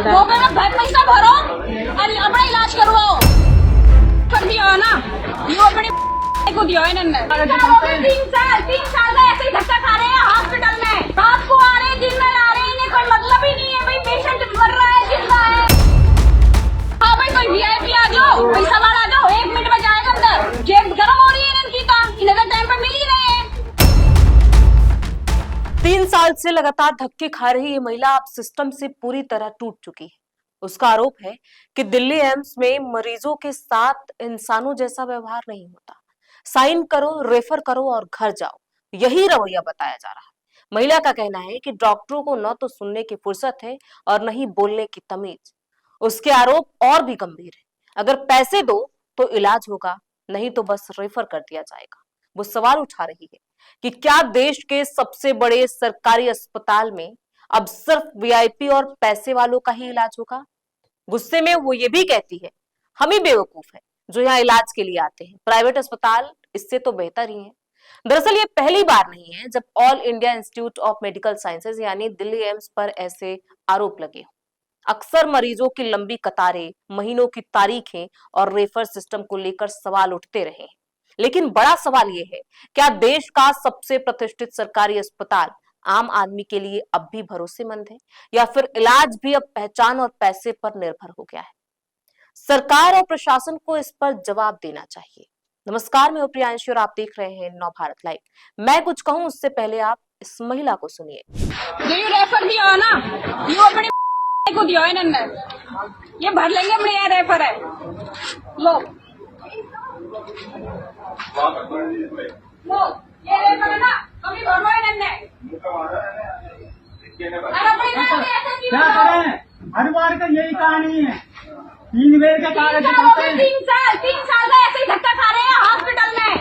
वो पैसा भरो और अपना इलाज करवाओ। कर दिया ना ये अपने को दिया है इन्होंने। 3 साल का ऐसे ही धक्का खा रहे हैं हॉस्पिटल में। रात को आ रहे हैं, दिन में आ रहे हैं, इन्हें कोई मतलब ही नहीं है। भाई पेशेंट मर रहा है, जिंदा है। हाँ भाई कोई वीआईपी आ जाओ, पैसा वाला आ जाओ, 1 मिनट में जाएगा अंदर। जेब गर्म हो रही है इनकी का, इन्हें टाइम पे मिल ही रहे हैं। 3 साल से लगातार धक्के खा रही ये महिला अब सिस्टम से पूरी तरह टूट चुकी है। उसका आरोप है कि दिल्ली एम्स में मरीजों के साथ इंसानों जैसा व्यवहार नहीं होता। साइन करो, रेफर करो और घर जाओ, यही रवैया बताया जा रहा है। महिला का कहना है कि डॉक्टरों को न तो सुनने की फुर्सत है और न ही बोलने की तमीज। उसके आरोप और भी गंभीर है। अगर पैसे दो तो इलाज होगा, नहीं तो बस रेफर कर दिया जाएगा। वो सवाल उठा रही है कि क्या देश के सबसे बड़े सरकारी अस्पताल में अब सिर्फ वीआईपी और पैसे वालों का ही इलाज होगा। गुस्से में वो ये भी कहती है, हम ही बेवकूफ हैं जो यहाँ इलाज के लिए आते हैं, प्राइवेट अस्पताल इससे तो बेहतर ही है। दरअसल ये पहली बार नहीं है जब all India institute of medical sciences यानी दिल्ली एम्स पर ऐसे आरोप लगे हो। अक्सर मरीजों की लंबी कतारें, महीनों की तारीखें और रेफर सिस्टम को लेकर सवाल उठते रहे हैं। लेकिन बड़ा सवाल यह है, क्या देश का सबसे प्रतिष्ठित सरकारी अस्पताल आम आदमी के लिए अब भी भरोसेमंद है, या फिर इलाज भी अब पहचान और पैसे पर निर्भर हो गया है। सरकार और प्रशासन को इस पर जवाब देना चाहिए। नमस्कार, मैं प्रियांशु और आप देख रहे हैं नव भारत लाइव। मैं कुछ कहूं उससे पहले आप इस महिला को सुनिए। जो रेफर दिया ना, ये अपने को दिया है इन्होंने। ये भर लेंगे, अपने यहाँ रेफर है। लो ये रेफर है ना, कभी भरवा इन्होंने। क्या करें, हर बार का यही कहानी है। 3 बेर का कागज दिखाते हैं। 3 साल का ऐसे ही धक्का खा रहे हैं हॉस्पिटल में।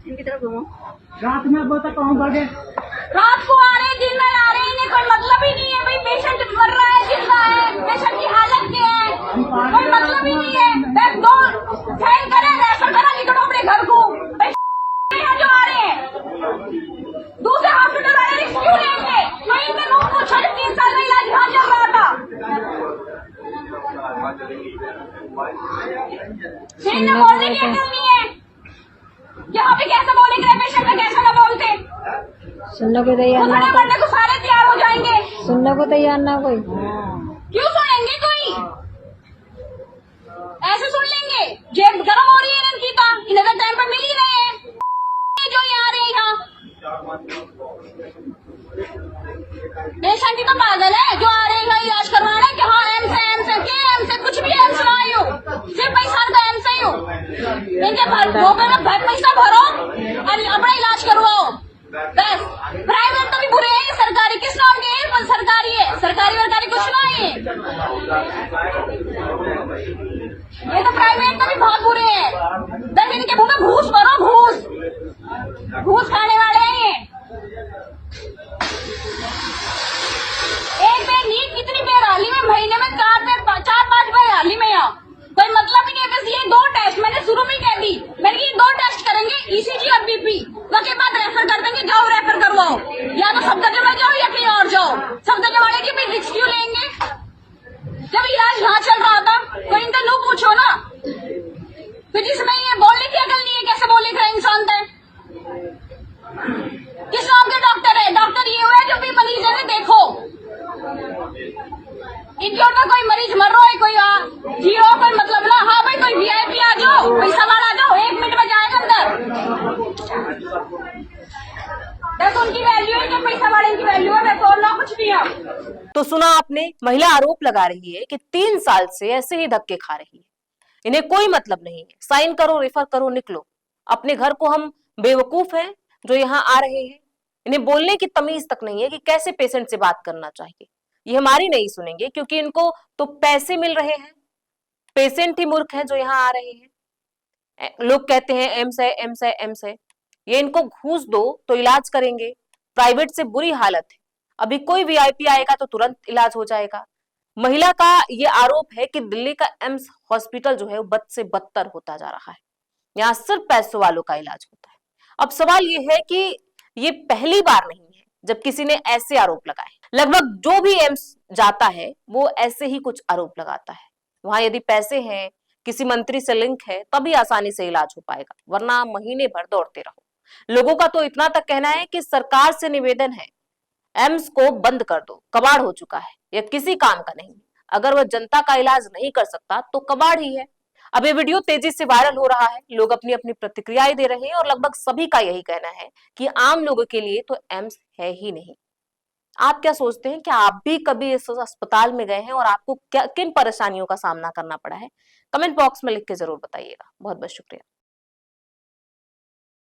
इनकी तरफ घूमो। रात में बोलता कहूँ भागे, रात को आ रहे हैं, दिन में आ रहे हैं, इन्हें कोई मतलब ही नहीं है। भाई पेशेंट मर रहा है, जिंदा है, पेशेंट की हालत क्या है, कोई मतलब ही नहीं है। बैग दो, साइन करें, रेफर करा, निकलो अपने घर को। यहाँ जो आ रहे हैं दूसरे हॉस्पिटल वाले रिस्क क्यों लेंगे? तो इनके लोगों को 3.5 साल में इलाज कहाँ चल रहा था? इन्हें बोलने की अकल नहीं है। यहाँ पे कैसे बोलेंगे, पेशेंट का कैसे ना बोलते। सुनने को तैयार ना कोई, मरने को सारे तैयार हो जाएंगे। सुनने को तैयार ना कोई। क्यों सुनेंगे कोई? ऐसे सुन लेंगे। जेब गर्म हो रही है इनकी का, इन्हें टाइम पे मिल ही रहे हैं। जो यहाँ आ रहे हैं यहाँ पेशेंट ही तो पागल है जो आ रहे हैं इलाज करवाना है कि हाँ एम्स है के एम्स है, कुछ भी एम्स ना ही हो, सिर्फ पैसा का एम्स ही हो। इनके पैसा भरो और अपना इलाज करवाओ बस। प्राइवेट तो भी बुरे हैं, सरकारी किस नाम के हैं? सरकारी है, सरकारी वरकारी कुछ ना है। ये तो प्राइवेट तो भी बहुत बुरे हैं। दस इनके मुंह में घूस भरो, घूस खाने वाले हैं ये। एक बार नींद कितनी बार हाली में, महीने में 4-5 बार हाली में। यहाँ कोई मतलब ही नहीं है। बस ये 2 टेस्ट मैंने शुरू में कह दी, मैंने ये 2 टेस्ट करेंगे, ईसीजी और बीपी, उसके बाद रेफर कर देंगे। जाओ रेफर करवाओ, या तो सफदरजंग में जाओ या कहीं और जाओ। सफदरजंग वाले की भी रिस्क क्यों लेंगे जब इलाज यहाँ चल रहा था? तो इनका लोग पूछो ना, फिर जिसमें ये बोलने की अकल नहीं है, कैसे बोलेगा इंसान था? किस नाम के डॉक्टर है? डॉक्टर ये हुआ है जो भी मरीज है देखो। इनके और कोई मरीज मर रहा है, कोई जीरो, कोई मतलब ना। हाँ भाई कोई वीआईपी आ जाओ, पैसा वाला आ जाओ, 1 मिनट में जाएगा अंदर। बस उनकी वैल्यू है जो पैसा वाले की वैल्यू है, वैसे और ना कुछ नहीं है। तो सुना आपने, महिला आरोप लगा रही है कि 3 साल से ऐसे ही धक्के खा रही है, इन्हें कोई मतलब नहीं है। साइन करो, रेफर करो, निकलो अपने घर को। हम बेवकूफ हैं जो यहाँ आ रहे हैं। इन्हें बोलने की तमीज तक नहीं है कि कैसे पेशेंट से बात करना चाहिए। ये हमारी नहीं सुनेंगे क्योंकि इनको तो पैसे मिल रहे हैं। पेशेंट ही मूर्ख है जो यहाँ आ रहे हैं। लोग कहते हैं एम्स है, एम्स है, एम्स है। ये इनको घूस दो तो इलाज करेंगे। प्राइवेट से बुरी हालत है, अभी कोई वीआईपी आएगा तो तुरंत इलाज हो जाएगा। महिला का ये आरोप है कि दिल्ली का एम्स हॉस्पिटल जो है वो बद से बदतर होता जा रहा है। यहाँ सिर्फ पैसों वालों का इलाज होता है। अब सवाल ये है कि ये पहली बार नहीं है जब किसी ने ऐसे आरोप लगाए। लगभग जो भी एम्स जाता है वो ऐसे ही कुछ आरोप लगाता है। वहां यदि पैसे हैं, किसी मंत्री से लिंक है, तभी आसानी से इलाज हो पाएगा, वरना महीने भर दौड़ते रहो। लोगों का तो इतना तक कहना है कि सरकार से निवेदन है, एम्स को बंद कर दो, कबाड़ हो चुका है, यह किसी काम का नहीं। अगर वह जनता का इलाज नहीं कर सकता तो कबाड़ ही है। अब ये वीडियो तेजी से वायरल हो रहा है, लोग अपनी अपनी प्रतिक्रियाएं दे रहे हैं और लगभग सभी का यही कहना है कि आम लोगों के लिए तो एम्स है ही नहीं। आप क्या सोचते हैं? क्या आप भी कभी इस अस्पताल में गए हैं और आपको क्या किन परेशानियों का सामना करना पड़ा है? कमेंट बॉक्स में लिख के जरूर बताइएगा। बहुत बहुत शुक्रिया।